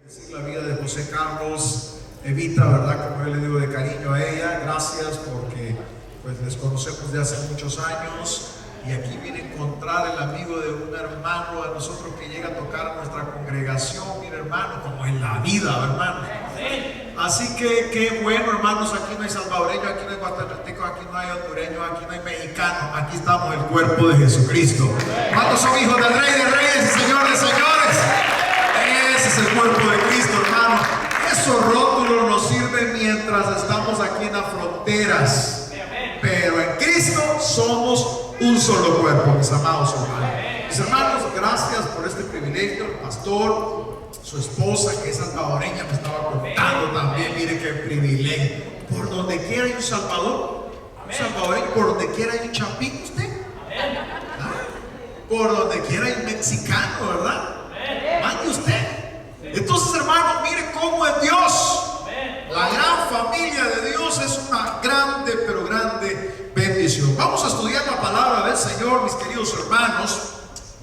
Decir la vida de José Carlos Evita, ¿verdad? Como yo le digo de cariño a ella, gracias porque pues les conocemos de hace muchos años y aquí viene a encontrar el amigo de un hermano de nosotros que llega a tocar nuestra congregación, mira hermano, como en la vida, hermano. Así que qué bueno, hermanos, aquí no hay salvadoreño, aquí no hay guatemalteco, aquí no hay hondureño, aquí no hay mexicano, aquí estamos el cuerpo de Jesucristo. ¿Cuántos son hijos del Rey de Reyes y Señor de Señores? Ese es el cuerpo de Cristo, hermano. Esos rótulos nos sirven mientras estamos aquí en las fronteras, pero en Cristo somos un solo cuerpo, mis amados hermanos. Mis hermanos, gracias por este privilegio. El pastor, su esposa que es salvadoreña, me estaba contando también, mire qué privilegio. Por donde quiera hay un salvador, un salvadoreño, por donde quiera hay un chapín, usted. Por donde quiera hay un mexicano, ¿verdad? Mande usted. Entonces, hermano, mire cómo es Dios. La gran familia de Dios es una grande, pero grande bendición. Vamos a estudiar la palabra del Señor, mis queridos hermanos.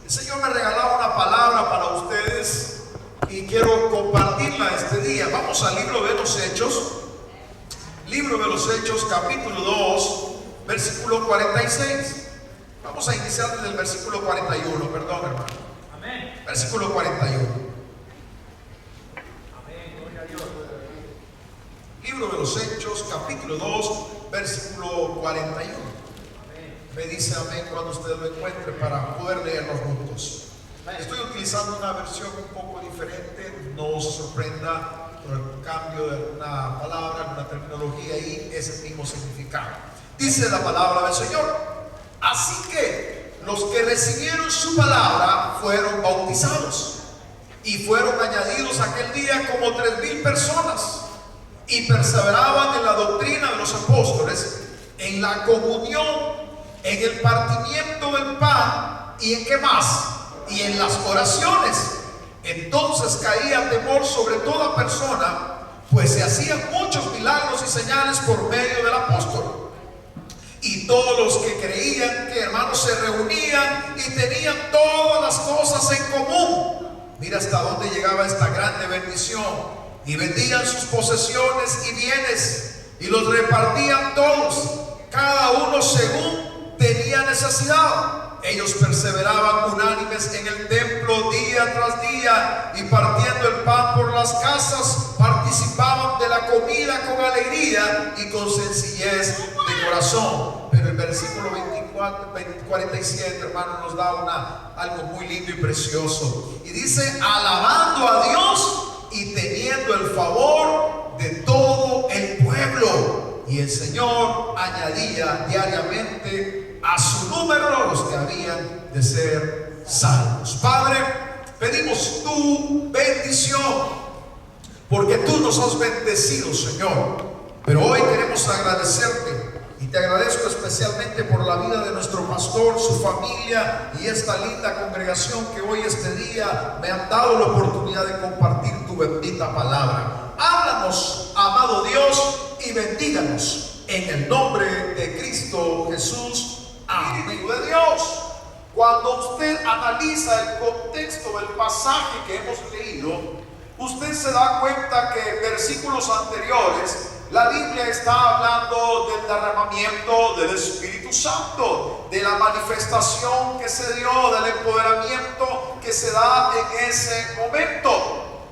El Señor me regalaba una palabra para ustedes y quiero compartirla este día. Vamos al libro de los Hechos. Libro de los Hechos, capítulo 2, versículo 46. Vamos a iniciar desde el versículo 41, perdón, hermano. Amén. Versículo 41. Libro de los Hechos, capítulo 2, versículo 41. Me dice amén cuando usted lo encuentre para poder leerlos juntos. Estoy utilizando una versión un poco diferente, no se sorprenda por el cambio de alguna palabra, alguna terminología, y es el mismo significado. Dice la palabra del Señor: así que los que recibieron su palabra fueron bautizados, y fueron añadidos aquel día como 3,000 personas. Y perseveraban en la doctrina de los apóstoles, en la comunión, en el partimiento del pan, y en qué más, y en las oraciones. Entonces caía temor sobre toda persona, pues se hacían muchos milagros y señales por medio del apóstol. Y todos los que creían, que hermanos, se reunían y tenían todas las cosas en común. Mira hasta dónde llegaba esta grande bendición. Y vendían sus posesiones y bienes y los repartían todos, cada uno según tenía necesidad. Ellos perseveraban unánimes en el templo día tras día, y partiendo el pan por las casas, participaban de la comida con alegría y con sencillez de corazón. Pero el versículo 47, hermano, nos da algo muy lindo y precioso. Y dice: alabando a Dios y teniendo el favor de todo el pueblo. Y el Señor añadía diariamente a su número los que habían de ser salvos. Padre, pedimos tu bendición, porque tú nos has bendecido, Señor. Pero hoy queremos agradecerte, y te agradezco especialmente por la vida de nuestro pastor, su familia y esta linda congregación que hoy, este día, me han dado la oportunidad de compartir tu bendita palabra. Háblanos, amado Dios, y bendíganos en el nombre de Cristo Jesús. Amén. Hijo de Dios, cuando usted analiza el contexto del pasaje que hemos leído, usted se da cuenta que en versículos anteriores la Biblia está hablando del derramamiento del Espíritu Santo, de la manifestación que se dio, del empoderamiento que se da en ese momento.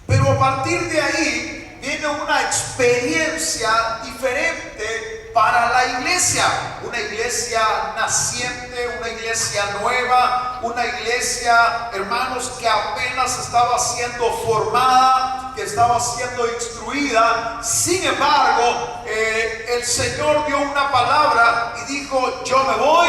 Pero a partir de ahí viene una experiencia diferente para la iglesia, una iglesia naciente, una iglesia nueva, una iglesia, hermanos, que apenas estaba siendo formada, que estaba siendo instruida. Sin embargo, el Señor dio una palabra y dijo: yo me voy,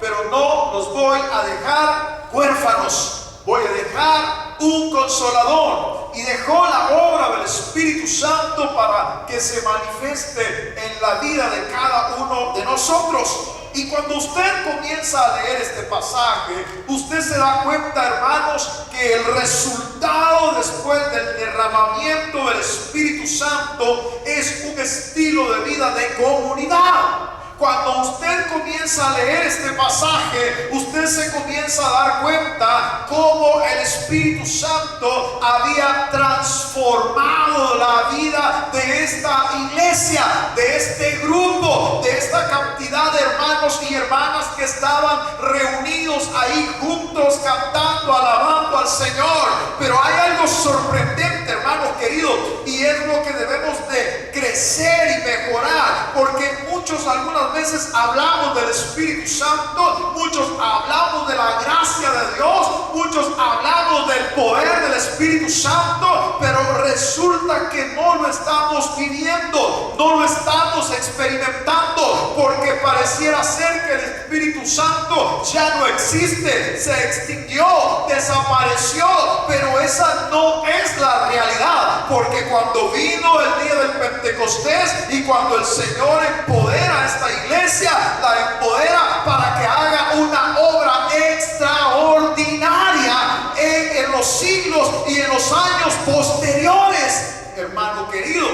pero no los voy a dejar huérfanos, voy a dejar un consolador. Y dejó la obra del Espíritu Santo para que se manifieste en la vida de cada uno de nosotros. Y cuando usted comienza a leer este pasaje, usted se da cuenta, hermanos, que el resultado después del derramamiento del Espíritu Santo es un estilo de vida de comunidad. Cuando usted comienza a leer este pasaje, usted se comienza a dar cuenta cómo el Espíritu Santo había transformado la vida de esta iglesia, de este grupo, de esta cantidad de hermanos y hermanas que estaban reunidos ahí juntos, cantando, alabando al Señor. Pero hay algo sorprendente, hermanos queridos, y es lo que debemos de crecer y mejorar, porque muchos algunas veces hablamos del Espíritu Santo, muchos hablamos de la gracia de Dios, muchos hablamos del poder del Espíritu Santo, pero resulta que no lo estamos viviendo, no lo estamos experimentando, porque pareciera ser que el Espíritu Santo ya no existe, se extinguió, desapareció, pero esa no es la realidad, porque cuando vino el día del Pentecostés y cuando el Señor empodera a esta iglesia, la empodera para que haga una obra extraordinaria en los siglos y en los años posteriores. Hermano querido,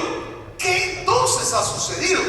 ¿qué entonces ha sucedido?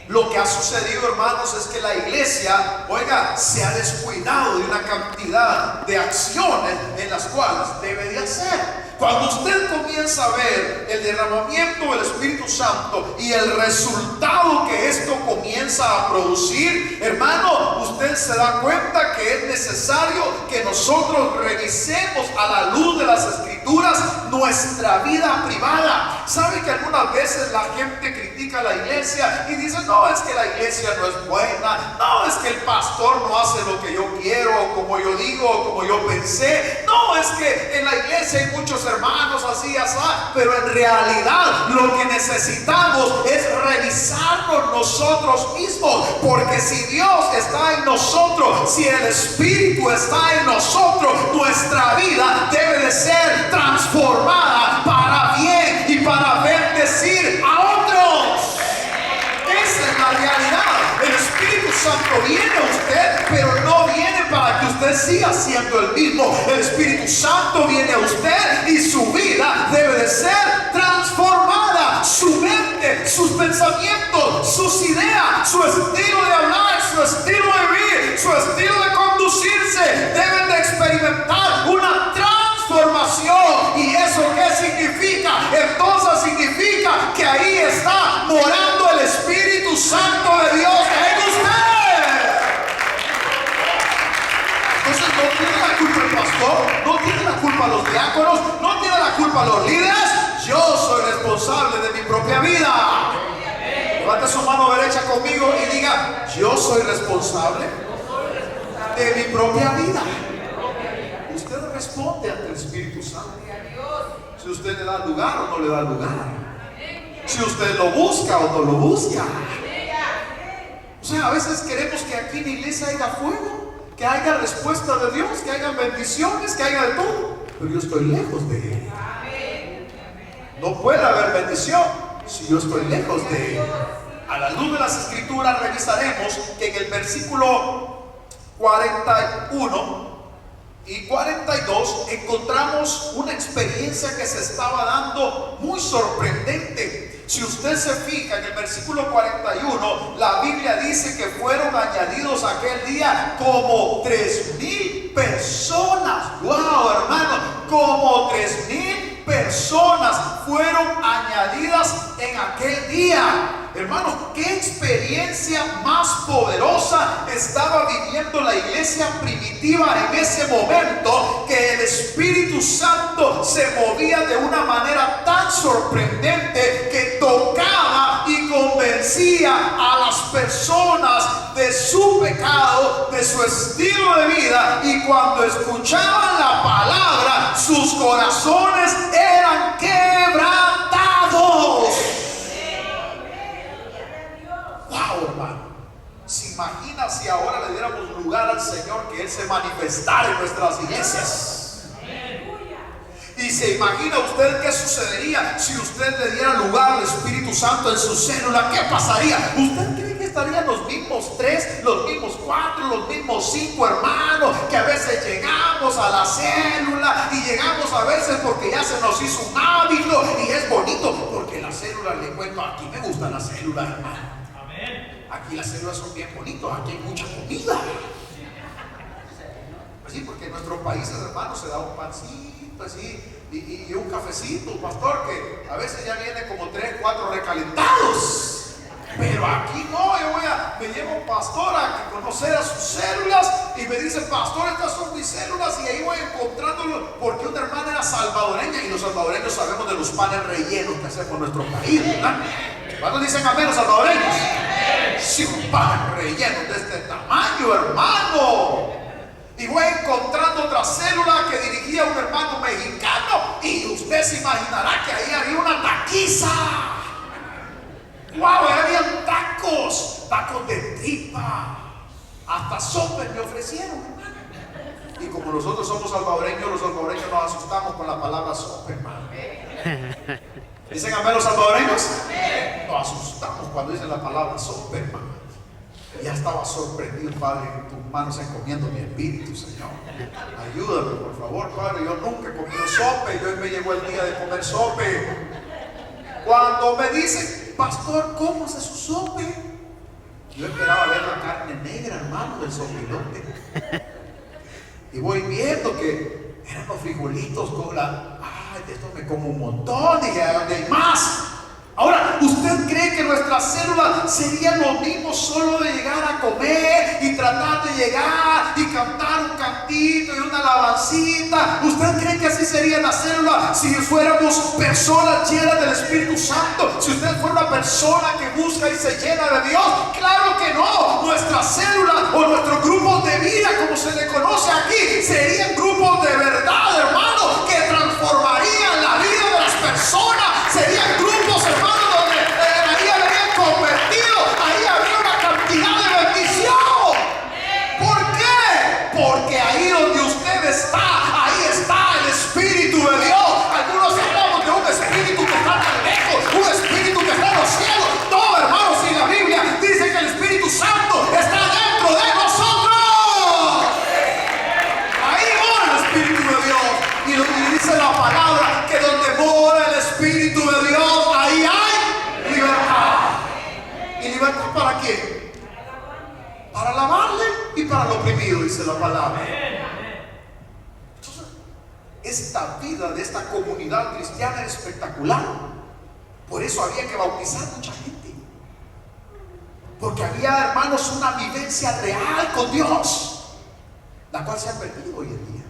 Lo que ha sucedido, hermanos, es que la iglesia, oiga, se ha descuidado de una cantidad de acciones en las cuales debe de hacer. Cuando usted comienza a ver el derramamiento del Espíritu Santo y el resultado que esto comienza a producir, hermano, usted se da cuenta que es necesario que nosotros revisemos a la luz de las Escrituras nuestra vida privada. ¿Sabe que algunas veces la gente critica a la iglesia y dice, no, es que la iglesia no es buena, no, es que el pastor no hace lo que yo quiero, o como yo digo, o como yo pensé, no, es que en la iglesia hay muchos hermanos así, así, pero en realidad lo que necesitamos es revisarnos nosotros mismos, porque si Dios está en nosotros, si el Espíritu está en nosotros, nuestra vida debe de ser transformada para bien y para bendecir a otros. Esa es la realidad. El Espíritu Santo viene a usted, pero no viene para que usted siga siendo el mismo. El Espíritu Santo viene a usted y su vida debe de ser transformada. Su mente, sus pensamientos, sus ideas, su estilo de hablar, su estilo de vivir, su estilo de conducirse deben de experimentar una transformación. ¿Y eso qué significa? Entonces significa que ahí está morando el Espíritu Santo de Dios en usted. Entonces no tiene la culpa el pastor, no tiene la culpa los diáconos, no tiene la culpa los líderes. Yo soy responsable de mi propia vida. Levante su mano derecha conmigo y diga, yo soy responsable de mi propia vida. Usted responde ante el Espíritu Santo. Si usted le da lugar o no le da lugar, si usted lo busca o no lo busca. O sea, a veces queremos que aquí en la iglesia haya fuego, que haya respuesta de Dios, que haya bendiciones, que haya de todo, pero yo estoy lejos de Él. No puede haber bendición si yo estoy lejos de Él. A la luz de las Escrituras revisaremos que en el versículo 41 y 42 encontramos una experiencia que se estaba dando muy sorprendente. Si usted se fija en el versículo 41, la Biblia dice que fueron añadidos aquel día como 3,000 personas. ¡Wow, hermano! Como 3,000 personas fueron añadidas en aquel día. Hermanos, qué experiencia más poderosa estaba viviendo la iglesia primitiva en ese momento, que el Espíritu Santo se movía de una manera tan sorprendente que tocaba y convencía a las personas de su pecado, de su estilo de vida, y cuando escuchaban la palabra, sus corazones eran quebrantados. Wow, hermano, ¿se imagina si ahora le diéramos lugar al Señor, que Él se manifestara en nuestras iglesias? Y se imagina usted qué sucedería si usted le diera lugar al Espíritu Santo en su célula. ¿Qué pasaría? ¿Usted cree que estarían los mismos 3, los mismos 4, los mismos 5 hermanos que a veces llegamos a la célula y llegamos a veces porque ya se nos hizo un hábito y es bonito? Porque la célula, le cuento, aquí me gusta la célula, hermano. aquí las células son bien bonitos, aquí hay mucha comida. Pues sí, porque en nuestros países, hermanos, se da un pancito así y un cafecito, pastor, que a veces ya viene como 3, 4 recalentados. Pero aquí no, me llevo a un pastor a conocer a sus células y me dice, pastor, estas son mis células, y ahí voy encontrándolo, porque una hermana era salvadoreña y los salvadoreños sabemos de los panes rellenos que hacemos en nuestro país, ¿verdad? ¿Cuántos dicen amén los salvadoreños? Sí, un pan relleno de este tamaño, hermano. Y voy encontrando otra célula que dirigía un hermano mexicano, y usted se imaginará que ahí había una taquiza. ¡Wow! Habían tacos de tripa, hasta sopa me ofrecieron, hermano. Y como nosotros somos salvadoreños, los salvadoreños nos asustamos con la palabra sopa, hermano. ¿Dicen amén los salvadoreños? Nos asustamos cuando dicen la palabra sopa, hermano. Ya estaba sorprendido, Padre, en tus manos encomiendo mi espíritu, Señor. Ayúdame, por favor, Padre. Yo nunca he comido sopa y hoy me llegó el día de comer sopa. Cuando me dicen, pastor, ¿cómo hace su sopa? Yo esperaba ver la carne negra, hermano, del sopilote. Y voy viendo que eran los frijolitos con la... ¡Ay, de esto me como un montón! Dije, ¿a dónde hay más? Ahora, ¿usted cree que nuestras células serían lo mismo solo de llegar a comer y tratar de llegar y cantar un cantito y una alabancita? ¿Usted cree que así sería la célula si fuéramos personas llenas del Espíritu Santo? Si usted fuera una persona que busca y se llena de Dios, claro que no. Nuestras células o nuestros grupos de vida, como se le conoce aquí, serían grupos de verdad, hermano, que transformarían la vida de las personas. Serían grupos, hermano, donde ahí habrían convertido, ahí habría una cantidad de bendición. ¿Por qué? Porque ahí donde usted está, ahí está el Espíritu de Dios. Algunos hablamos de un Espíritu que está tan lejos, un Espíritu que está en los cielos. No, hermanos, si la Biblia dice que el Espíritu Santo está dentro de nosotros. Ahí mora el Espíritu de Dios. Y dice la palabra que donde mora el Espíritu de Dios, ahí hay libertad. ¿Y libertad para quién? Para alabarle y para el oprimido, dice la palabra. Entonces, esta vida de esta comunidad cristiana es espectacular. Por eso había que bautizar mucha gente, porque había, hermanos, una vivencia real con Dios, la cual se ha perdido hoy en día.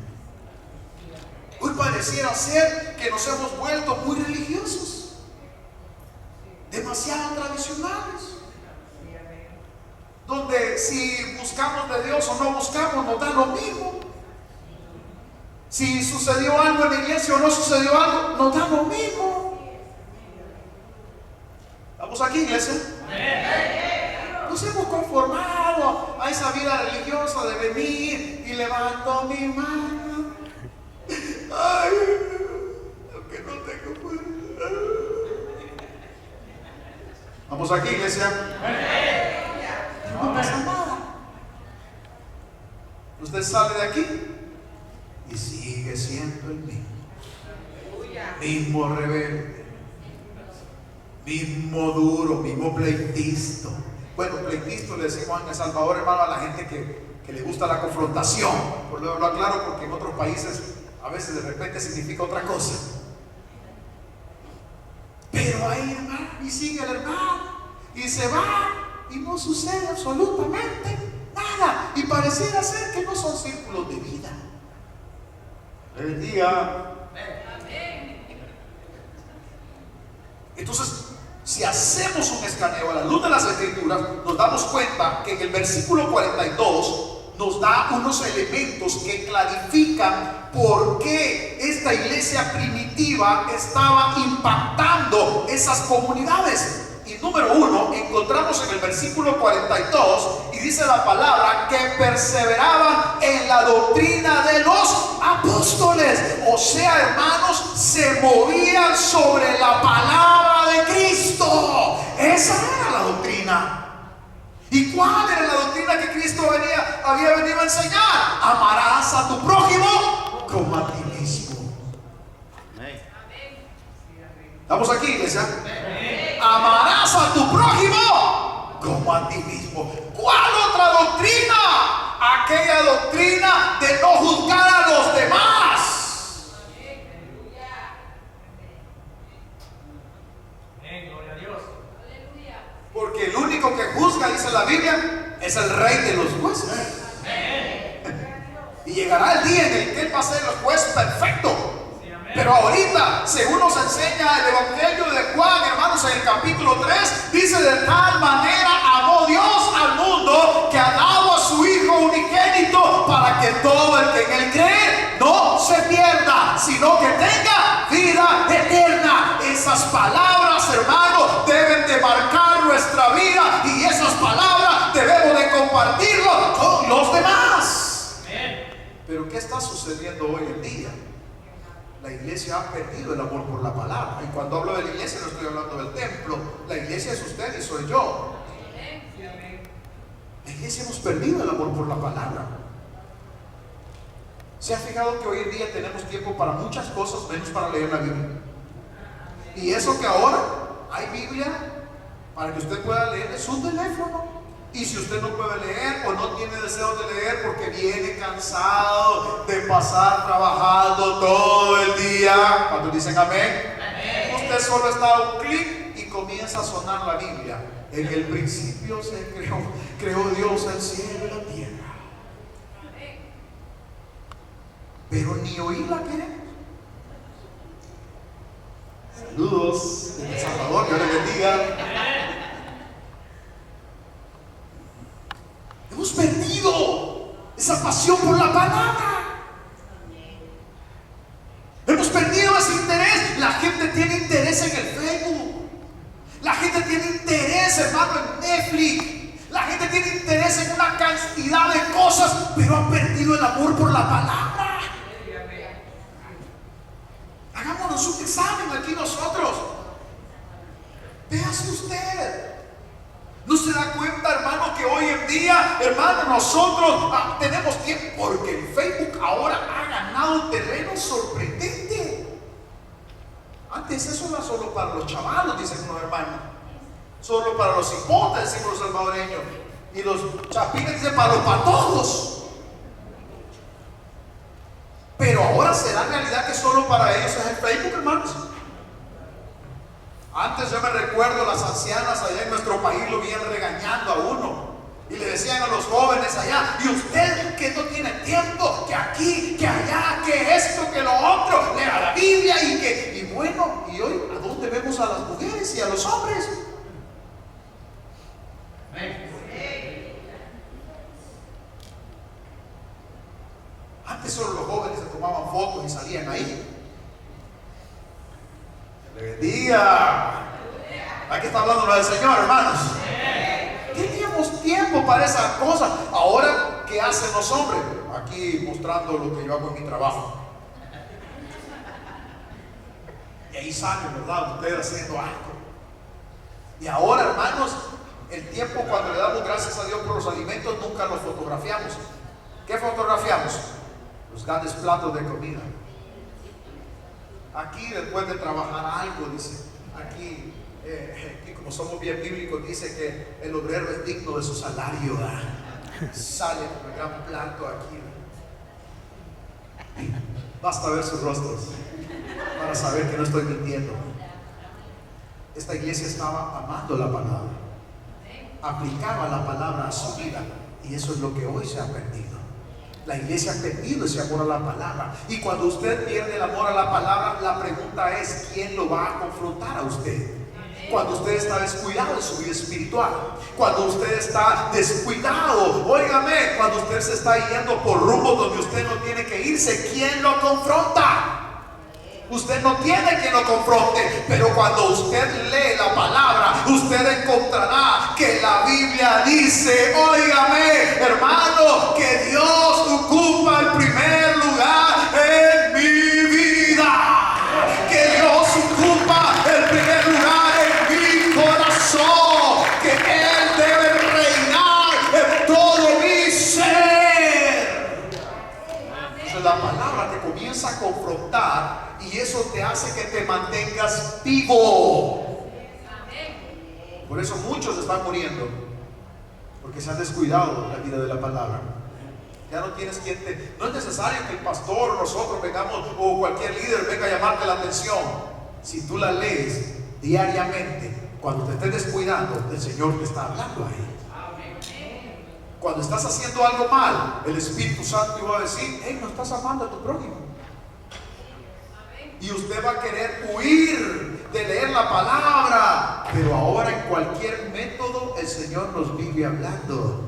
Hoy pareciera ser que nos hemos vuelto muy religiosos, demasiado tradicionales, donde si buscamos de Dios o no buscamos nos da lo mismo. Si sucedió algo en la iglesia o no sucedió algo, nos da lo mismo. ¿Estamos aquí, iglesia? Nos hemos conformado a esa vida religiosa de venir y levanto mi mano. Ay, aunque no tengo fuerza. Vamos aquí, iglesia. No pasa nada. Usted sale de aquí y sigue siendo el mismo. Mismo rebelde, mismo duro, mismo pleitisto. Bueno, pleitisto le decimos en El Salvador, hermano, a la gente que le gusta la confrontación. Pues lo aclaro porque en otros países a veces de repente significa otra cosa. Pero ahí, hermano, y sigue el hermano y se va y no sucede absolutamente nada, y pareciera ser que no son círculos de vida. El día. Entonces, si hacemos un escaneo a la luz de las Escrituras, nos damos cuenta que en el versículo 42 nos da unos elementos que clarifican por qué esta iglesia primitiva estaba impactando esas comunidades. Y número 1, encontramos en el versículo 42 y dice la palabra que perseveraban en la doctrina de los apóstoles. O sea, hermanos, se movían sobre la palabra de Cristo. Esa era la doctrina. ¿Y cuál era la doctrina que Cristo había venido a enseñar? Amarás a tu prójimo como a ti mismo. ¿Estamos aquí, iglesia? Amarás a tu prójimo como a ti mismo. ¿Cuál otra doctrina? Aquella doctrina de no juzgar a los demás. Porque el único que juzga, dice la Biblia, es el Rey de los jueces. Y llegará el día en el que Él va a ser el juez perfecto. Pero ahorita, según nos enseña el Evangelio de Juan, hermanos, en el capítulo 3, dice: de tal manera amó Dios al mundo que ha dado a su Hijo unigénito, para que todo el que en Él cree no se pierda, sino que tenga vida eterna. Esas palabras, hermanos, deben de marcar nuestra vida, y esas palabras debemos de compartirlo con los demás. Pero ¿qué está sucediendo hoy en día? La iglesia ha perdido el amor por la palabra. Y cuando hablo de la iglesia no estoy hablando del templo. La iglesia es usted y soy yo. La iglesia hemos perdido el amor por la palabra. ¿Se ha fijado que hoy en día tenemos tiempo para muchas cosas menos para leer la Biblia? Y eso que ahora hay Biblia para que usted pueda leer en su teléfono. Y si usted no puede leer o no tiene deseo de leer porque viene cansado de pasar trabajando todo el día, cuando dicen amén, usted solo está a un clic y comienza a sonar la Biblia. En el principio se creó Dios el cielo y la tierra. Pero ni oírla queremos. Saludos desde El Salvador, Dios les bendiga. Hemos perdido esa pasión por la palabra. Hemos perdido ese interés. La gente tiene interés en el Facebook. La gente tiene interés, hermano, en Netflix. La gente tiene interés en una cantidad de cosas, pero ha perdido el amor por la palabra. Hagámonos un examen aquí nosotros. Véase usted. ¿No se da cuenta, hermano, que hoy en día, hermano, nosotros tenemos tiempo? Porque el Facebook ahora ha ganado terreno sorprendente. Antes eso era solo para los chavalos, dicen unos hermanos. Solo para los hipotes, dicen los salvadoreños. Y los chapines dicen para los patojos. Pero ahora se da realidad que solo para ellos es el Facebook, hermanos. Antes yo me recuerdo, las ancianas allá en nuestro país lo venían regañando a uno y le decían a los jóvenes allá: y usted que no tiene tiempo, que aquí, que allá, que esto, que lo otro, lea la Biblia y bueno, y hoy ¿a dónde vemos a las mujeres y a los hombres? Antes solo los jóvenes se tomaban fotos y salían ahí. ¡Le bendiga! Aquí está hablando del Señor, hermanos. Teníamos tiempo para esas cosas. Ahora, ¿qué hacen los hombres? Aquí mostrando lo que yo hago en mi trabajo. Y ahí salen, ¿verdad? Ustedes haciendo algo. Y ahora, hermanos, el tiempo cuando le damos gracias a Dios por los alimentos, nunca los fotografiamos. ¿Qué fotografiamos? Los grandes platos de comida. Aquí después de trabajar algo, dice, aquí como somos bien bíblicos, dice que el obrero es digno de su salario. Sale con el gran plato aquí. Basta ver sus rostros para saber que no estoy mintiendo. Esta iglesia estaba amando la palabra, aplicaba la palabra a su vida, y eso es lo que hoy se ha perdido. La iglesia ha perdido ese amor a la palabra. Y cuando usted pierde el amor a la palabra, la pregunta es: ¿quién lo va a confrontar a usted? Cuando usted está descuidado en su vida espiritual, cuando usted está descuidado, óigame, cuando usted se está yendo por rumbos donde usted no tiene que irse, ¿quién lo confronta? Usted no tiene quien lo confronte, pero cuando usted lee la palabra, usted encontrará que la Biblia dice, óigame, hermano, que Dios ocupa el primer lugar en mi vida, que Dios ocupa el primer lugar en mi corazón, que Él debe reinar en todo mi ser. Esa es la palabra que comienza a confrontar. Y eso te hace que te mantengas vivo. Por eso muchos están muriendo. porque se han descuidado la vida de la palabra. Ya no tienes no es necesario que el pastor o nosotros vengamos, o cualquier líder venga a llamarte la atención. Si tú la lees diariamente, cuando te estés descuidando, el Señor te está hablando ahí. Cuando estás haciendo algo mal, el Espíritu Santo va a decir: hey, no estás amando a tu prójimo. Y usted va a querer huir de leer la palabra, pero ahora en cualquier método el Señor nos vive hablando.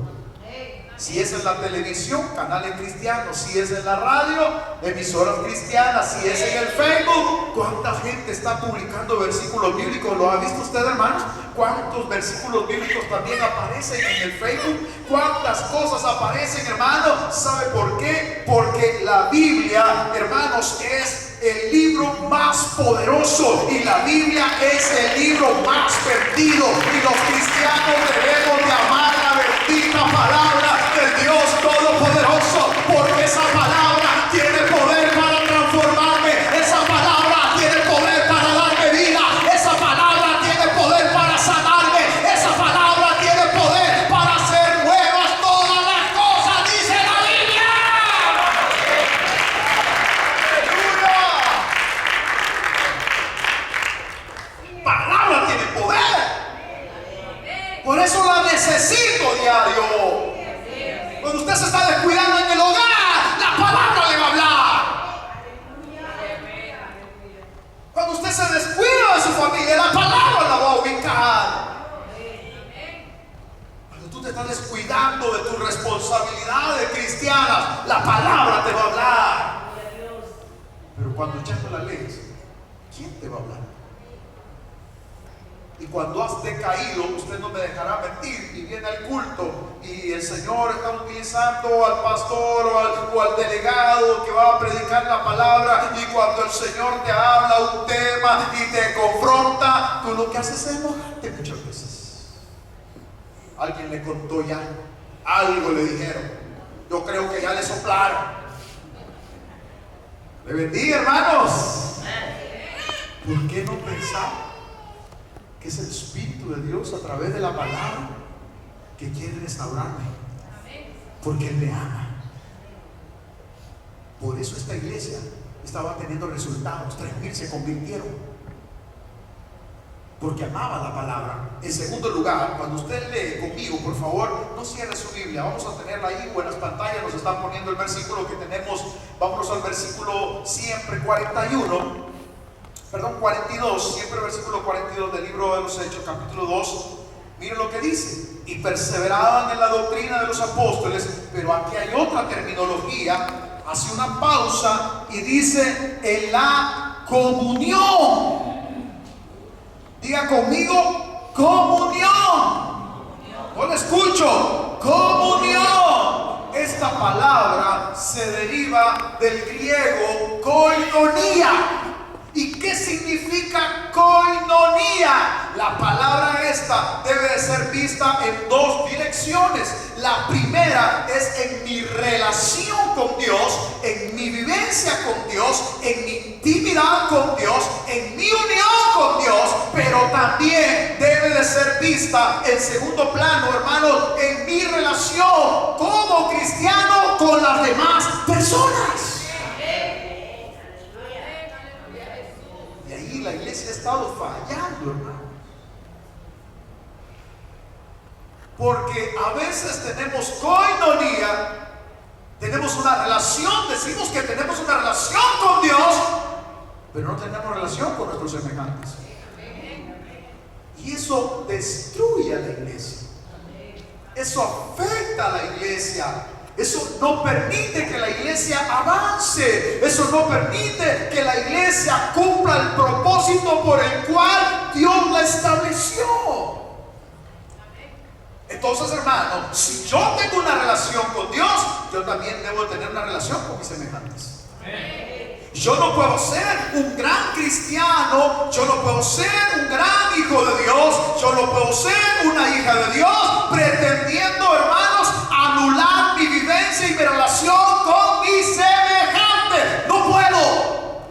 Si es en la televisión, canales cristianos; si es en la radio, emisoras cristianas; si es en el Facebook, ¿cuánta gente está publicando versículos bíblicos? ¿Lo ha visto usted, hermanos? ¿Cuántos versículos bíblicos también aparecen en el Facebook? ¿Cuántas cosas aparecen, hermanos? ¿Sabe por qué? Porque la Biblia, hermanos, es el libro más poderoso, y la Biblia es el libro más perdido, y los cristianos debemos de amar la bendita palabra del Dios Todopoderoso, porque esa palabra tiene poder para transformarme, esa palabra tiene poder para darme vida, esa palabra tiene poder para sanarme, esa palabra tiene poder para hacer nuevas todas las cosas, dice la Biblia. Palabra tiene poder, por eso la necesito diario. Cuando usted se está descuidando en el hogar, la palabra le va a hablar. Cuando usted se descuida de su familia, la palabra la va a ubicar. Cuando tú te estás descuidando de tus responsabilidades cristianas, la palabra te va a hablar. Pero cuando ya no la lees, ¿quién te va a hablar? Y cuando has decaído, usted no me dejará mentir, y viene al culto y el Señor está utilizando al pastor o al delegado que va a predicar la palabra, y cuando el Señor te habla un tema y te confronta, tú lo que haces es enojarte muchas veces. Alguien le contó ya, algo le dijeron, yo creo que ya le soplaron. Le bendiga, hermanos. ¿Por qué no pensar que es el Espíritu de Dios a través de la palabra que quiere restaurarme? Porque Él me ama. Por eso esta iglesia estaba teniendo resultados. 3,000 se convirtieron porque amaban la palabra. En segundo lugar, cuando usted lee conmigo, por favor, no cierre su Biblia. Vamos a tenerla ahí, o en las pantallas nos están poniendo el versículo que tenemos. Vámonos al versículo siempre 42, siempre versículo 42 del libro de los Hechos, capítulo 2. Miren lo que dice: y perseveraban en la doctrina de los apóstoles. Pero aquí hay otra terminología, hace una pausa y dice: en la comunión. Diga conmigo: comunión. No lo escucho. Comunión. Esta palabra se deriva del griego koinonia. ¿Y qué significa koinonia? La palabra esta debe de ser vista en dos direcciones. La primera es en mi relación con Dios, en mi vivencia con Dios, en mi intimidad con Dios, en mi unión con Dios, pero también debe de ser vista en segundo plano, hermanos, en mi relación como cristiano con las demás personas. La iglesia ha estado fallando, hermano, porque a veces tenemos koinonía, tenemos una relación, decimos que tenemos una relación con Dios, pero no tenemos relación con nuestros semejantes, y eso destruye a la iglesia, eso afecta a la iglesia. Eso no permite que la iglesia avance. Eso no permite que la iglesia cumpla el propósito por el cual Dios la estableció. Entonces, hermano, si yo tengo una relación con Dios, yo también debo tener una relación con mis semejantes. Yo no puedo ser un gran cristiano, yo no puedo ser un gran hijo de Dios, yo no puedo ser una hija de Dios pretendiendo, hermanos, anular mi vivencia y mi relación con mis semejantes. No puedo,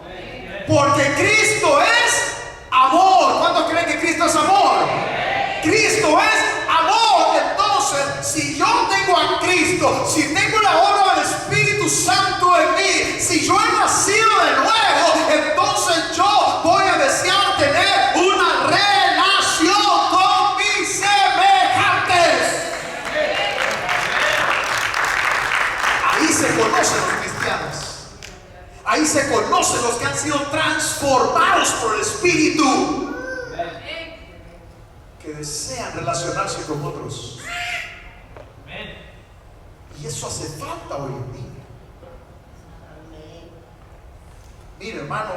porque Cristo es amor. ¿Cuántos creen que Cristo es amor? Cristo es amor. Entonces, si sido transformados por el Espíritu, que desean relacionarse con otros. Y eso hace falta hoy en día. Mire, hermano,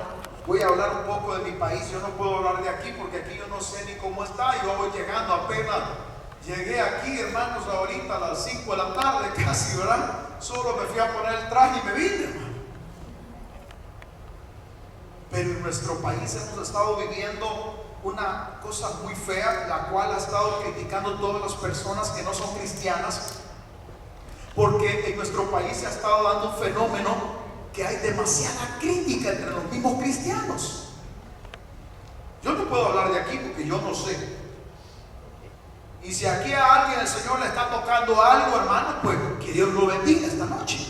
voy a hablar un poco de mi país. Yo no puedo hablar de aquí porque aquí yo no sé ni cómo está. Yo voy llegando, apenas llegué aquí, hermanos, ahorita a las 5 de la tarde casi, ¿verdad? Solo me fui a poner el traje y me vine, hermano. Pero en nuestro país hemos estado viviendo una cosa muy fea, la cual ha estado criticando todas las personas que no son cristianas, porque en nuestro país se ha estado dando un fenómeno que hay demasiada crítica entre los mismos cristianos. Yo no puedo hablar de aquí porque yo no sé. Y si aquí a alguien el Señor le está tocando algo, hermano, pues que Dios lo bendiga esta noche.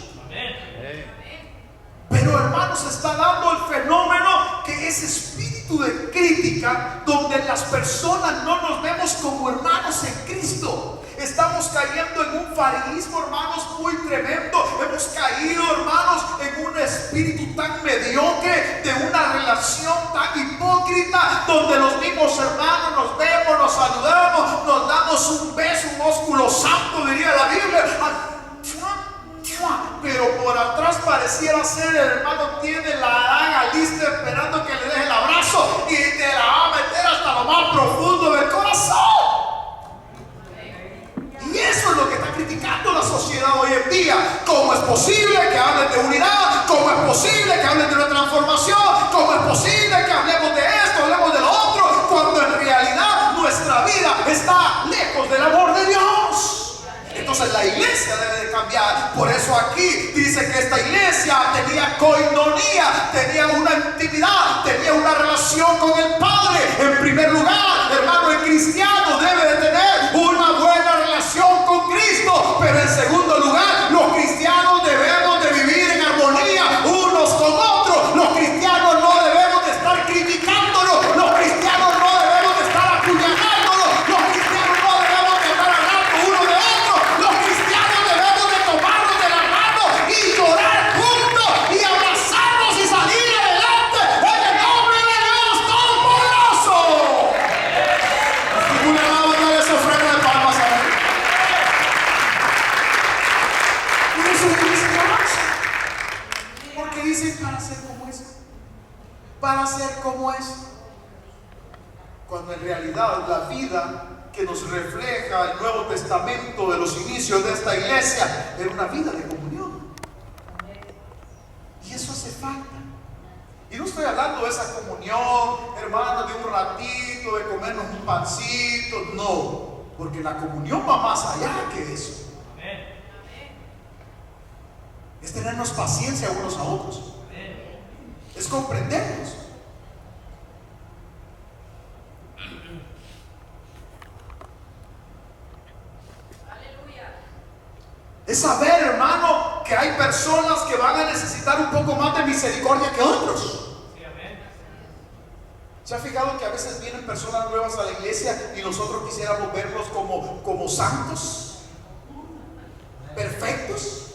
Pero, hermanos, se está dando el fenómeno que es espíritu de crítica, donde las personas no nos vemos como hermanos en Cristo. Estamos cayendo en un fariseísmo, hermanos, muy tremendo. Hemos caído, hermanos, en un espíritu tan mediocre, de una relación tan hipócrita, donde los mismos hermanos nos vemos, nos saludamos, nos damos un beso, un ósculo santo, diría la Biblia. Pero por atrás pareciera ser el hermano tiene la daga lista esperando que le deje el abrazo y te la va a meter hasta lo más profundo del corazón. Y eso es lo que está criticando la sociedad hoy en día. ¿Cómo es posible que hablen de unidad? ¿Cómo es posible que hablen de una transformación? ¿Cómo es posible que hablemos de esto, hablemos de lo otro? Cuando en realidad nuestra vida está lejos del amor de Dios. Entonces la iglesia debe de cambiar. Por eso aquí dice que esta iglesia tenía coinonía, tenía una intimidad, tenía una relación con el Padre. En primer lugar, hermano, el cristiano debe de tener una buena relación con Cristo. Pero en segundo lugar, los cristianos debemos de vivir en armonía unos con otros. Los cristianos no debemos de estar criticándonos. Los cristianos no debemos de estar apuñalándonos. Los cristianos no debemos de estar hablando uno de otro. Los cristianos debemos de tomarnos de la mano y llorar juntos y abrazarnos y salir adelante en el nombre de Dios Todopoderoso. Un hermano, dale esa ofrenda de palmas a él. Y eso es lo que dice Dios. Porque dice para ser como es. Para ser como es. Cuando en realidad la vida que nos refleja el Nuevo Testamento de los inicios de esta iglesia era una vida de comunión. Y eso hace falta. Y no estoy hablando de esa comunión, hermanos, de un ratito, de comernos un pancito, no, porque la comunión va más allá que eso. Es tenernos paciencia unos a otros, es comprendernos. Es saber, hermano, que hay personas que van a necesitar un poco más de misericordia que otros. ¿Se ha fijado que a veces vienen personas nuevas a la iglesia y nosotros quisiéramos verlos como santos, perfectos?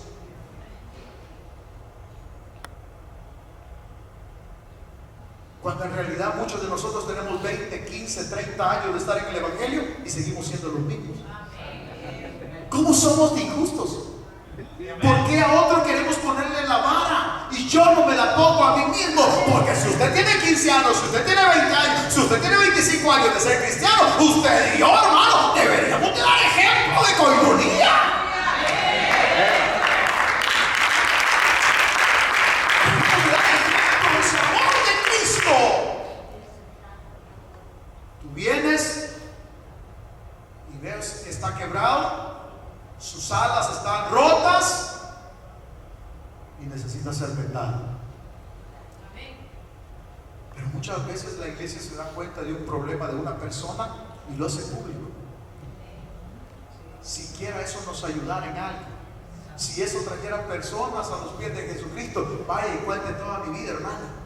Cuando en realidad muchos de nosotros tenemos 20, 15, 30 años de estar en el Evangelio y seguimos siendo los mismos. ¿Cómo somos de injustos? ¿Por qué a otro queremos ponerle la vara y yo no me la pongo a mí mismo? Porque si usted tiene 15 años, si usted tiene 20 años, si usted tiene 25 años de ser cristiano, usted y yo, hermano, deberíamos de dar ejemplo de coinonía. El amor de Cristo. Tú vienes y ves que está quebrado, sus alas están rotas y necesita ser vendado. Pero muchas veces la iglesia se da cuenta de un problema de una persona y lo hace público. Siquiera eso nos ayudara en algo. Si eso trajera personas a los pies de Jesucristo, vaya y cuente toda mi vida, hermano.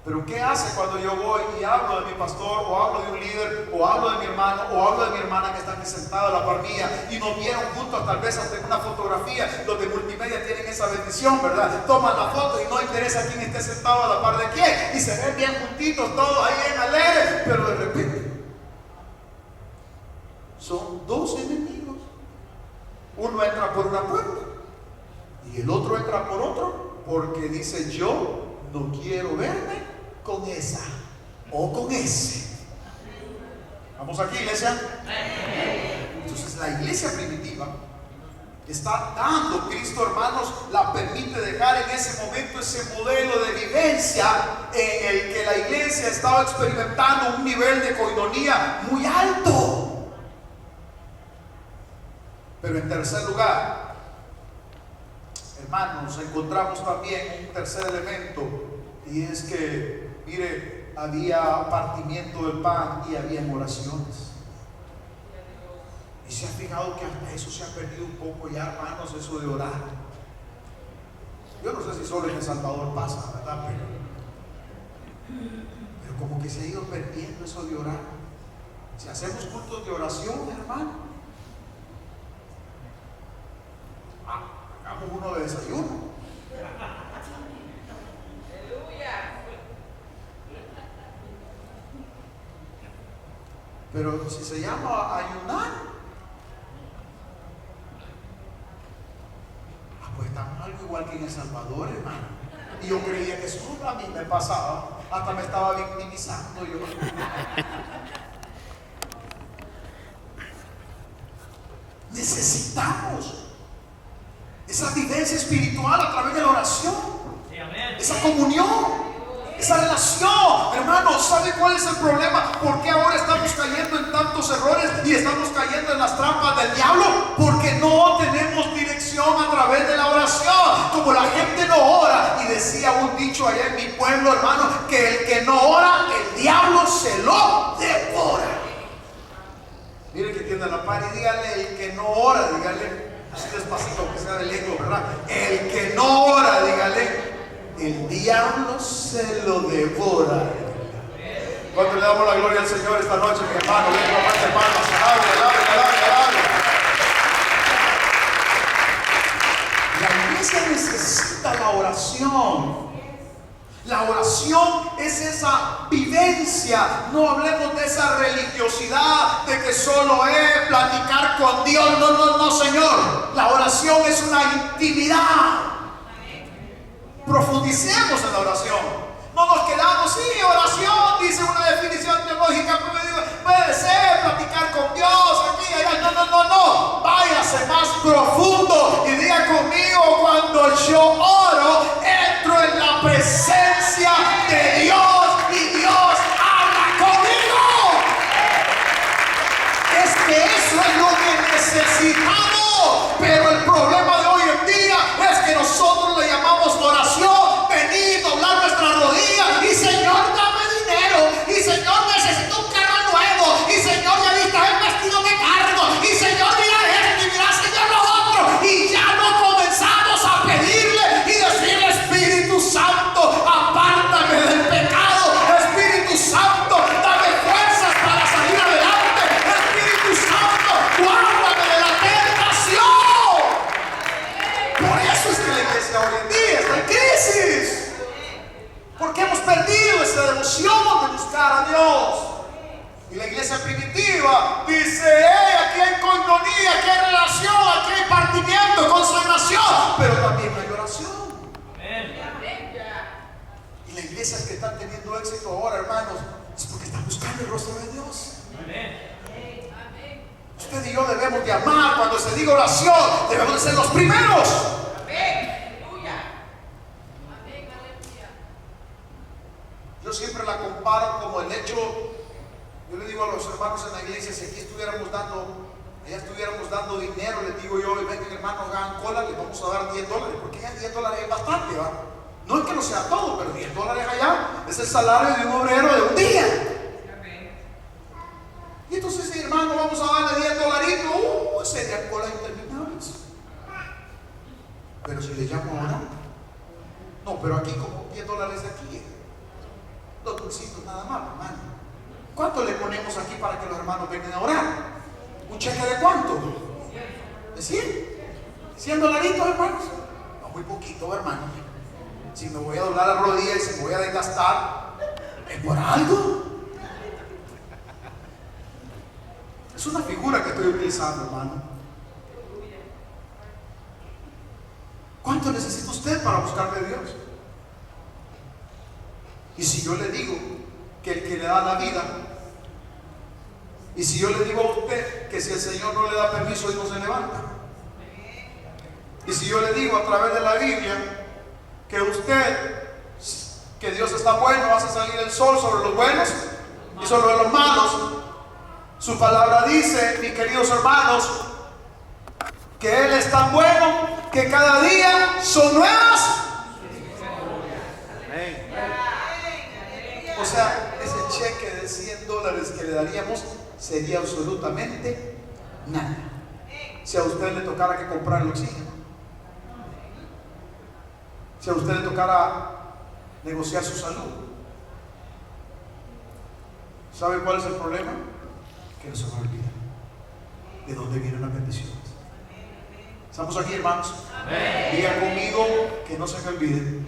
Pero ¿qué hace cuando yo voy y hablo de mi pastor, o hablo de un líder, o hablo de mi hermano, o hablo de mi hermana que está aquí sentada a la par mía, y nos vieron juntos, tal vez hasta en una fotografía? Los de multimedia tienen esa bendición, ¿verdad? Toman la foto y no interesa quién esté sentado a la par de quién, y se ven bien juntitos, todos ahí en alegre, pero de repente son dos enemigos. Uno entra por una puerta y el otro entra por otro, porque dice: yo no quiero verme con esa o con ese. ¿Vamos aquí, iglesia? Entonces la iglesia primitiva está dando, Cristo, hermanos, la permite dejar en ese momento ese modelo de vivencia en el que la iglesia estaba experimentando un nivel de coinonía muy alto. Pero en tercer lugar, hermanos, encontramos también un tercer elemento, y es que, mire, había partimiento del pan y había oraciones. Y se ha fijado que hasta eso se ha perdido un poco ya, hermanos, eso de orar. Yo no sé si solo en El Salvador pasa, ¿verdad? Pero como que se ha ido perdiendo eso de orar. Si hacemos cultos de oración, hermano, hagamos uno de desayuno. Pero si se llama ayunar, pues estamos algo igual que en El Salvador, hermano. Y yo creía que solo a mí me pasaba, hasta me estaba victimizando yo. Necesitamos esa vivencia espiritual a través de la oración, esa comunión, esa relación. Hermanos, ¿sabe cuál es el problema? ¿Por qué ahora estamos cayendo en tantos errores y estamos cayendo en las trampas del diablo? Porque no tenemos dirección a través de la oración. Como la gente no ora, y decía un dicho allá en mi pueblo, hermano, que el que no ora, el diablo se lo devora. Mire que tiene la par y dígale: el que no ora, dígale así despacito, aunque sea de lengua, ¿verdad? El que no ora, dígale: el diablo se lo devora. ¿Cuánto le damos la gloria al Señor esta noche, mi hermano? Ven, papá, de palmas, alabe. La iglesia necesita la oración. La oración es esa vivencia. No hablemos de esa religiosidad de que solo es platicar con Dios. No, Señor. La oración es una intimidad. Profundicemos en la oración. No nos quedamos, sí, oración, dice una definición teológica, puede ser platicar con Dios, aquí, allá. No. Váyase más profundo y diga conmigo: cuando yo oro, entro en la presencia de Dios y Dios habla conmigo. Es que eso es lo que necesitamos. Pero el problema de hoy en día es que nosotros le llamamos oración, venir, doblar nuestra rodilla y: Señor, dame dinero, y Señor, necesito un carro nuevo, y Señor, ya viste el vestido que cargo, y Señor, mira esto, y mira, Señor, lo otro. Y ya no comenzamos a pedirle y decirle: Espíritu Santo, apártame del pecado. Espíritu Santo, dame fuerzas para salir adelante. Espíritu Santo, guárdame de la tentación. Por eso es que la iglesia hoy en día está en crisis, porque hemos perdido esa devoción de buscar a Dios. Y la iglesia primitiva dice: aquí hay coinonía, aquí hay relación, aquí hay partimiento, consagración, pero también hay oración. Y las iglesias que están teniendo éxito ahora, hermanos, es porque están buscando el rostro de Dios. Usted y yo debemos de amar. Cuando se diga oración, debemos de ser los primeros. Yo siempre la comparo como el hecho. Yo le digo a los hermanos en la iglesia: si aquí estuviéramos dando dinero, les digo yo: y vengan, hermanos, hagan cola, les vamos a dar $10, porque ya $10 es bastante, ¿va? No es que no sea todo, pero $10 allá es el salario de un obrero de un día. Y entonces, sí, hermano, vamos a darle $10, serían colas interminables. Pero si le llamo ahora, no, pero aquí como $10 aquí. $2 nada más, hermano. ¿Cuánto le ponemos aquí para que los hermanos vengan a orar? ¿Un cheque de cuánto? ¿De 100? $100, hermanos. No, muy poquito, hermano. Si me voy a doblar la rodilla y si me voy a desgastar, ¿es por algo? Es una figura que estoy utilizando, hermano. ¿Cuánto necesita usted para buscar de Dios? Y si yo le digo que el que le da la vida, y si yo le digo a usted que si el Señor no le da permiso, Él no se levanta. Y si yo le digo a través de la Biblia que que Dios está bueno, hace salir el sol sobre los buenos y sobre los malos. Su palabra dice, mis queridos hermanos, que Él es tan bueno que cada día son nuevas. O sea, ese cheque de $100 que le daríamos sería absolutamente nada si a usted le tocara que comprar el oxígeno, si a usted le tocara negociar su salud. ¿Sabe cuál es el problema? Que no se va a olvidar de dónde vienen las bendiciones. ¿Estamos aquí, hermanos? Diga conmigo que no se me olviden.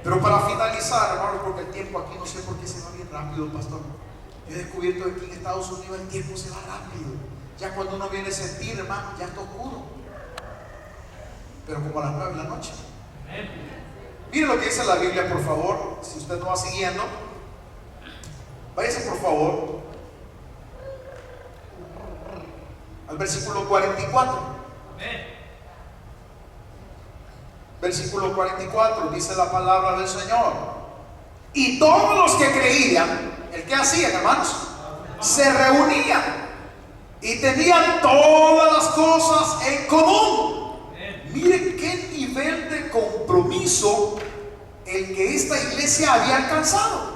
Pero para finalizar, hermanos, porque el tiempo aquí no sé por qué se va bien rápido, pastor. He descubierto que aquí en Estados Unidos el tiempo se va rápido. Ya cuando uno viene a sentir, hermano, ya está oscuro. Pero como a las 9 de la noche. Mire lo que dice la Biblia, por favor. Si usted no va siguiendo, váyase por favor al versículo 44. Versículo 44, dice la palabra del Señor. Y todos los que creían, ¿el que hacían, hermanos? Se reunían y tenían todas las cosas en común. Miren qué nivel de compromiso el que esta iglesia había alcanzado.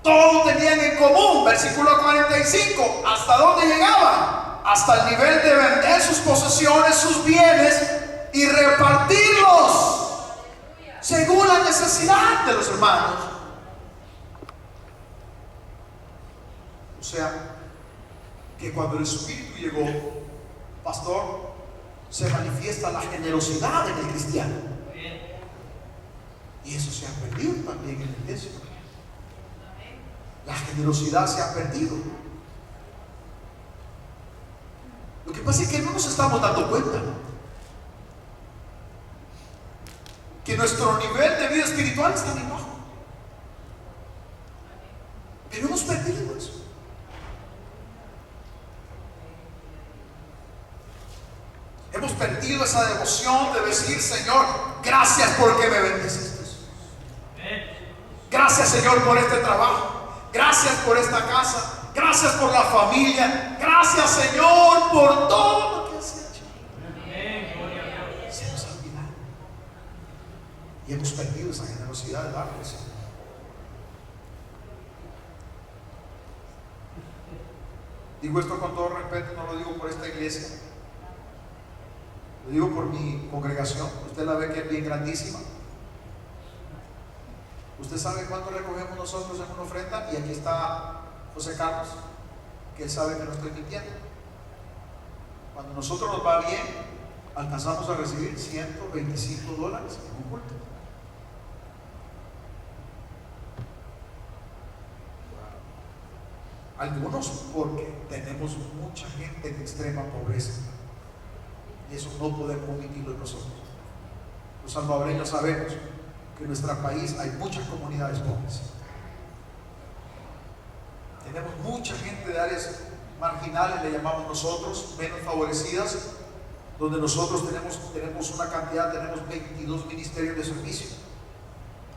Todos tenían en común, versículo 45, ¿hasta dónde llegaban? Hasta el nivel de vender sus posesiones, sus bienes y repartirlos según la necesidad de los hermanos. O sea, que cuando el Espíritu llegó, pastor, se manifiesta la generosidad en el cristiano. Y eso se ha perdido también en la iglesia. La generosidad se ha perdido. Lo que pasa es que no nos estamos dando cuenta que nuestro nivel de vida espiritual está muy bajo. Pero hemos perdido eso. Hemos perdido esa devoción de decir, Señor, gracias porque me bendeciste. Gracias, Señor, por este trabajo. Gracias por esta casa. Gracias por la familia. Gracias, Señor, por todo lo que has hecho. Se nos ha olvidado. Y hemos perdido esa generosidad de darle, Señor. Digo esto con todo respeto, no lo digo por esta iglesia. Lo digo por mi congregación. Usted la ve que es bien grandísima. Usted sabe cuánto recogemos nosotros en una ofrenda. Y aquí está José Carlos, que él sabe que no estoy mintiendo. Cuando nosotros nos va bien, alcanzamos a recibir $125 en un culto. Algunos porque tenemos mucha gente en extrema pobreza, y eso no podemos omitirlo nosotros. Los salvadoreños sabemos que en nuestro país hay muchas comunidades pobres. Tenemos mucha gente de áreas marginales, le llamamos nosotros, menos favorecidas, donde nosotros tenemos una cantidad, tenemos 22 ministerios de servicio,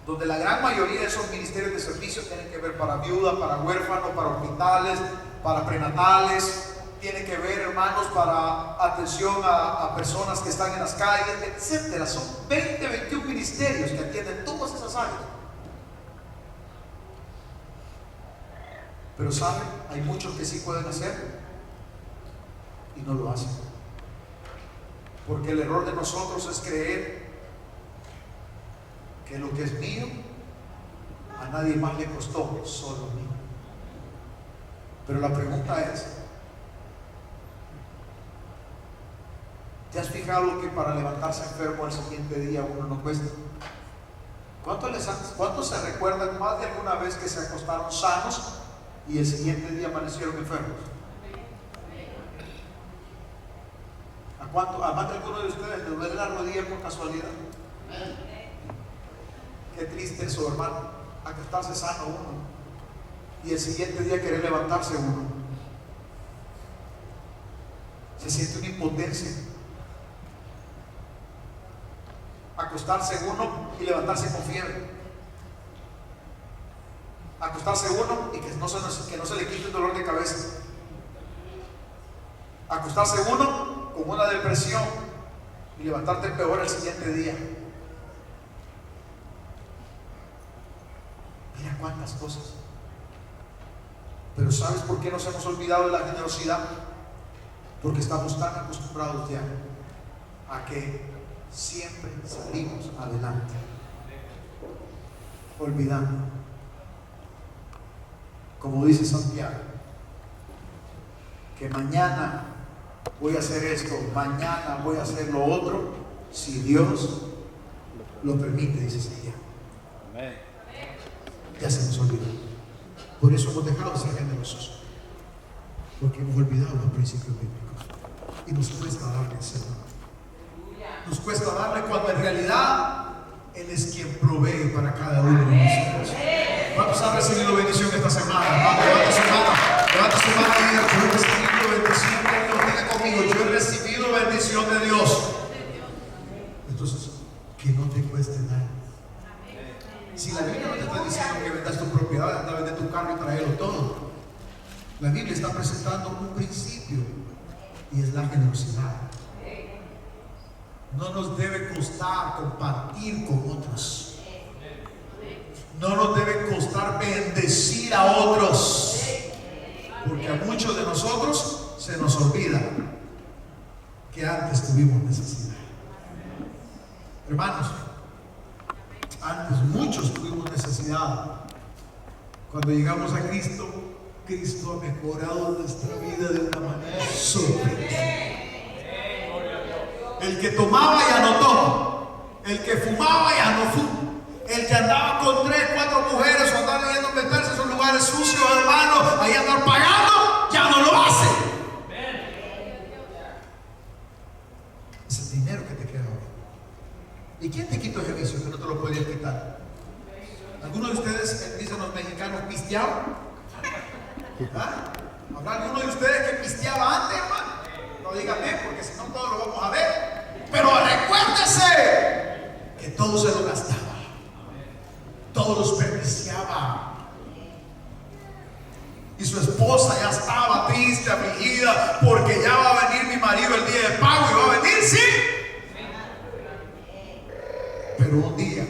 donde la gran mayoría de esos ministerios de servicio tienen que ver para viudas, para huérfanos, para hospitales, para prenatales, tienen que ver, hermanos, para atención a personas que están en las calles, etcétera. Son 20, 21 ministerios que atienden todas esas áreas. Pero ¿saben? Hay muchos que sí pueden hacerlo y no lo hacen. Porque el error de nosotros es creer que lo que es mío a nadie más le costó, solo a mí. Pero la pregunta es, ¿te has fijado que para levantarse enfermo al siguiente día uno no cuesta? ¿Cuántos se recuerdan más de alguna vez que se acostaron sanos y el siguiente día amanecieron enfermos? ¿A más de alguno de ustedes le duele la rodilla por casualidad? Qué triste eso, hermano, acostarse sano uno y el siguiente día querer levantarse uno. Se siente una impotencia. Acostarse uno y levantarse con fiebre. Acostarse uno y que no se le quite el dolor de cabeza. Acostarse uno con una depresión y levantarte peor el siguiente día. Mira cuántas cosas. Pero ¿sabes por qué nos hemos olvidado de la generosidad? Porque estamos tan acostumbrados ya a que siempre salimos adelante, olvidando, como dice Santiago, que mañana voy a hacer esto, mañana voy a hacer lo otro, si Dios lo permite, dice Santiago. Ya se nos olvidó. Por eso hemos dejado de ser generosos, porque hemos olvidado los principios bíblicos y nos cuesta darle al Señor. Nos cuesta darle cuando en realidad Él es quien provee para cada uno de nosotros. ¿Cuántos han recibido bendición esta semana? Levanta su mano y diga: yo he recibido bendición de Dios. Diga conmigo: yo he recibido bendición de Dios. Entonces, que no te cueste nada. Si la Biblia no te está diciendo que vendas tu propiedad, anda a vender tu carro y traerlo todo. La Biblia está presentando un principio y es la generosidad. No nos debe costar compartir con otros. No nos debe costar bendecir a otros. Porque a muchos de nosotros se nos olvida que antes tuvimos necesidad. Hermanos, antes muchos tuvimos necesidad. Cuando llegamos a Cristo, Cristo ha mejorado nuestra vida de una manera sorprendente. El que tomaba ya no toma, el que fumaba ya no fuma, el que andaba con 3, 4 mujeres o andaba yendo a meterse en esos lugares sucios, hermano, ahí andar pagando, ya no lo hace. Es el dinero que te queda ahora. ¿Y quién te quitó ese vicio que no te lo podía quitar? ¿Algunos de ustedes, dicen los mexicanos, pisteaban? ¿Ah? ¿Habrá alguno de ustedes que pisteaba antes, hermano? No díganme, porque si no todos lo vamos a ver. Pero recuérdese que todo se lo gastaba, todo lo desperdiciaba. Y su esposa ya estaba triste, afligida, porque ya va a venir mi marido el día de pago y va a venir, sí. Pero un día,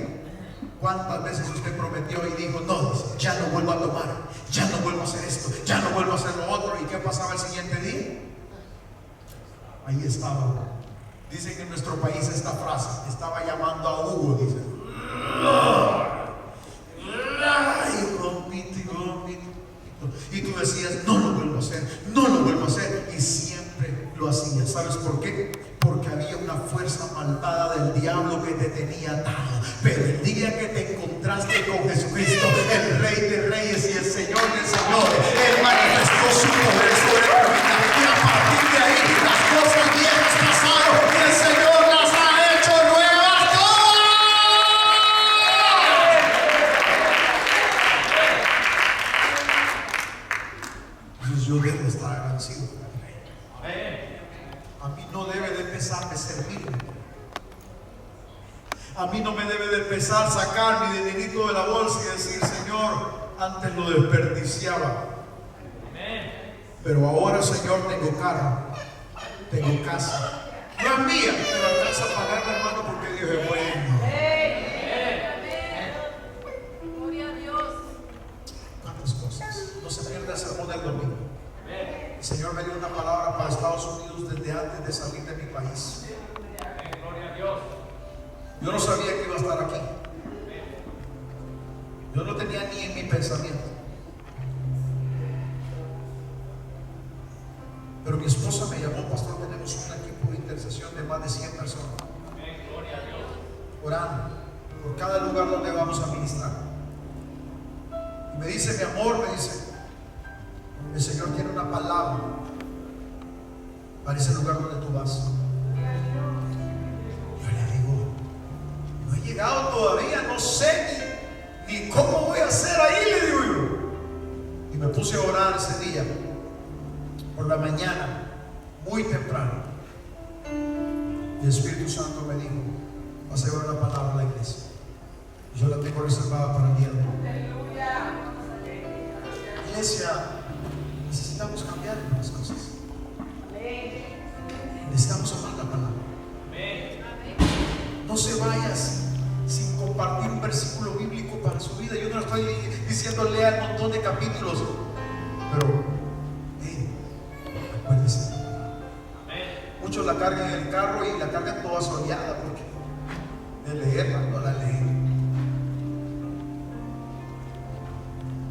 ¿cuántas veces usted prometió y dijo: no, ya no vuelvo a tomar, ya no vuelvo a hacer esto, ya no vuelvo a hacer lo otro? ¿Y qué pasaba el siguiente día? Ahí estaba. Dice que en nuestro país esta frase: estaba llamando a Hugo, dice. Ay, vomito. Y tú decías: no lo vuelvo a hacer, no lo vuelvo a hacer. Y siempre lo hacías. ¿Sabes por qué? Porque había una fuerza malvada del diablo que te tenía atado. Pero el día que te encontraste con Jesucristo, el Rey de Reyes y el Señor de Señores, Él manifestó su poder sobre tu vida. Y a partir de ahí las cosas viejas pasaron y el Señor las ha hecho nuevas todas. Entonces yo debo estar agradecido con el Rey. A mí no debe de pesarme servirle. A mí no me debe de pesar sacar mi dinerito de la bolsa y decir: Señor, antes lo desperdiciaba, pero ahora, Señor, tengo carro, tengo casa. No es mía, pero alcanza a pagarla, hermano, porque Dios es bueno. Gloria a Dios. ¿Cuántas cosas? No se pierda el sermón del domingo. El Señor me dio una palabra para Estados Unidos desde antes de salir de mi país. Yo no sabía que iba a estar aquí. Yo no tenía ni en mi pensamiento. Pero mi esposa me llamó, pastor, tenemos un equipo de intercesión de más de 100 personas. Orando por cada lugar donde vamos a ministrar. Y me dice, mi amor, me dice, el Señor tiene una palabra para ese lugar donde tú vas. Yo le digo, no he llegado todavía, no sé ni cómo voy a hacer ahí, le digo yo. Y me puse a orar ese día, por la mañana, muy temprano. Y el Espíritu Santo me dijo, vas a llevar la palabra a la iglesia. Y yo la tengo reservada para el día de hoy. Iglesia, necesitamos cambiar algunas cosas. Necesitamos amar la palabra. No se vayas sin compartir un versículo bíblico para su vida. Yo no estoy diciendo lea un montón de capítulos, pero acuérdese. Muchos la cargan en el carro y la cargan toda soleada porque de leerla no la leen.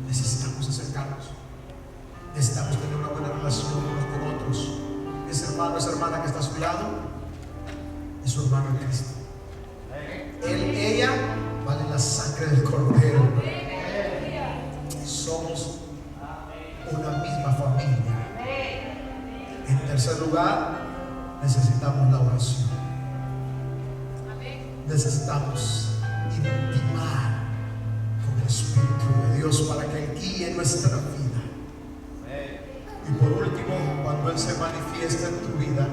Necesitamos acercarnos. Necesitamos tener una buena relación unos con otros. Ese hermano, esa hermana que está a su lado es su hermano en Cristo. Ella vale la sangre del Cordero. Somos una misma familia. En tercer lugar, necesitamos la oración. Necesitamos intimar con el Espíritu de Dios para que Él guíe nuestra vida. Y por último, cuando Él se manifiesta en tu vida,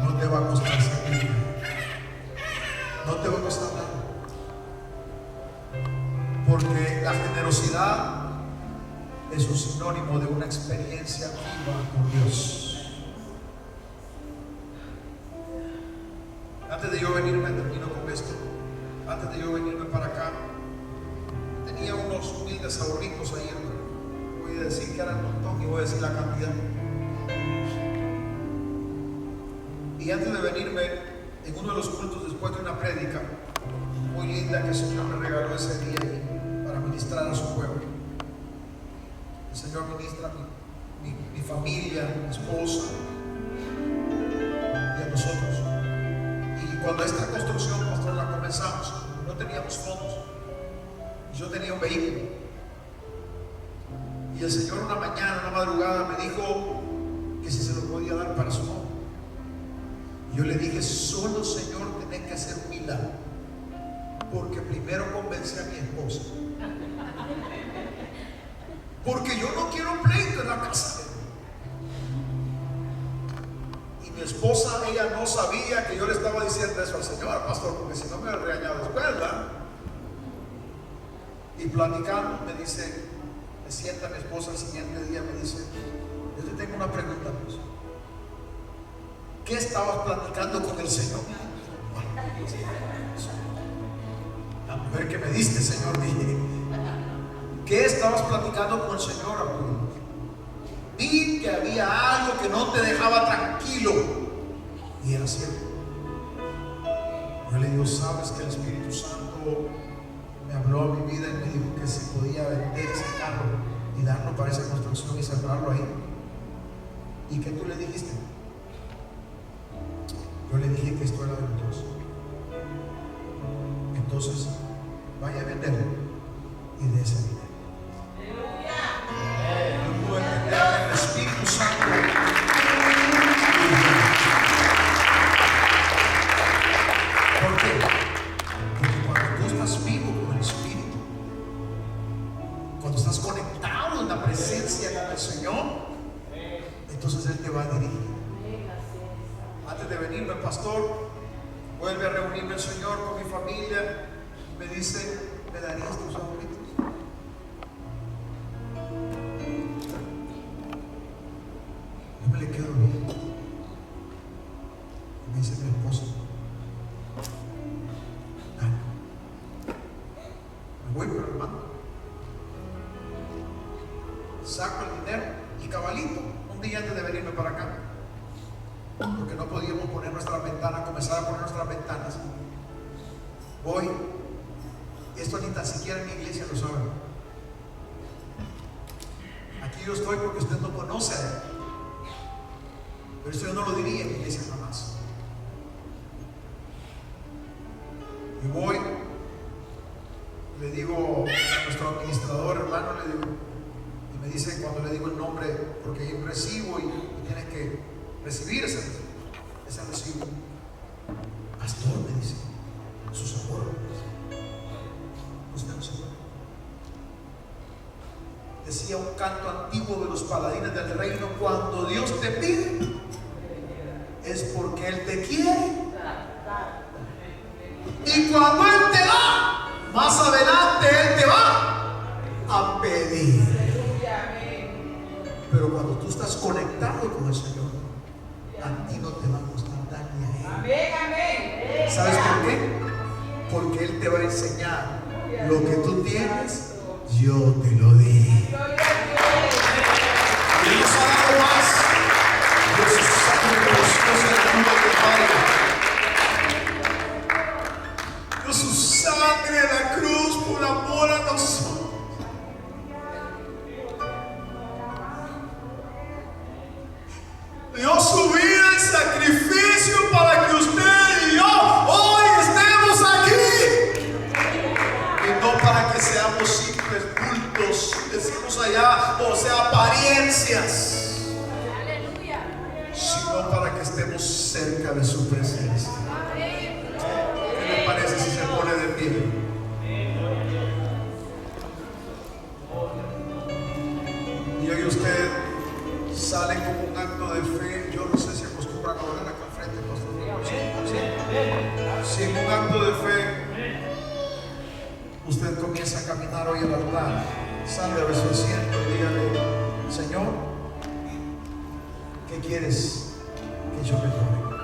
no te va a costar servir. No te va a costar nada. Porque la generosidad es un sinónimo de una experiencia viva con Dios. Antes de yo venirme, termino con esto. Antes de yo venirme para acá, tenía unos humildes ahorritos ahí. Voy a decir que eran un montón y voy a decir la cantidad. Y antes de venirme, en uno de los cultos, después de una prédica muy linda que el Señor me regaló ese día para ministrar a su pueblo, el Señor ministra a mi familia, mi esposa y a nosotros. Y cuando esta construcción, pastor, la comenzamos, no teníamos fondos. Yo tenía un vehículo. Y el Señor una mañana, una madrugada, me dijo que si se lo podía dar para su nombre. Y yo le dije, solo, Señor, tenés que hacer un milagro. Porque primero convencí a mi esposa. Porque yo no quiero pleito en la casa. Y mi esposa, ella no sabía que yo le estaba diciendo eso al Señor, pastor, porque si no me hubiera regañado después, ¿verdad? Y platicando, me dice, me sienta mi esposa el siguiente día, me dice, yo te tengo una pregunta, pues. ¿Qué estabas platicando con el Señor? La mujer que me diste, Señor, dije, ¿qué estabas platicando con el Señor, amigo? Vi que había algo que no te dejaba tranquilo. Y era cierto. Yo le digo, ¿sabes que el Espíritu Santo me habló a mi vida y me dijo que se podía vender ese carro y darlo para esa construcción y cerrarlo ahí? ¿Y qué tú le dijiste? Yo le dije que esto era de Dios. Entonces, vaya a venderlo y de ese dinero. Yo puedo entender que el Espíritu Santo. ¿Por qué? Porque cuando tú estás vivo con el Espíritu, cuando estás conectado en la presencia del Señor, entonces Él te va a dirigir. Antes de venirme, pastor, vuelve a reunirme el Señor con mi familia y me dice, ¿me darías tus favoritos? Yo me le quedo bien. Y me dice mi esposo, me voy por el banco, saco el dinero y cabalito, un día antes de venirme para acá, porque no podíamos poner nuestras ventanas, comenzar a poner nuestras ventanas. Voy Esto ni tan siquiera en mi iglesia lo saben. Aquí yo estoy porque usted no conoce a Él. Pero esto yo no lo diría en mi iglesia jamás. Y voy, le digo a nuestro administrador, hermano, le digo, y me dice cuando le digo el nombre, porque recibo y tienes que recibir ese recibo. Pastor, me dice, su sabor. Usted no se puede. Decía un canto antiguo de los paladines del reino: cuando Dios te pide, es porque Él te quiere. Y cuando Él te da, más adelante Él te va a pedir. Pero cuando tú estás conectado con el Señor, a ti no te va a costar dar ni a Él. ¿Sabes por qué? Porque Él te va a enseñar: lo que tú tienes, yo te lo di. Y Él nos ha dado más de su sangre preciosa en la cruz del Padre. Dio su sangre en la cruz por amor a nosotros. Dio su vida en sacrificio para que usted y yo hoy estemos aquí. Y no para que seamos simples bultos, decimos allá, o sea, apariencias. Aleluya. Sino para que estemos cerca de su presencia. ¿Qué le parece si se pone de pie? Y hoy usted sale como un acto de fe. Yo no sé si acostumbran a orar acá al frente, pastor. Si en un acto de fe usted comienza a caminar hoy al altar, salga de su asiento y dígale: Señor, ¿qué quieres que yo me tome?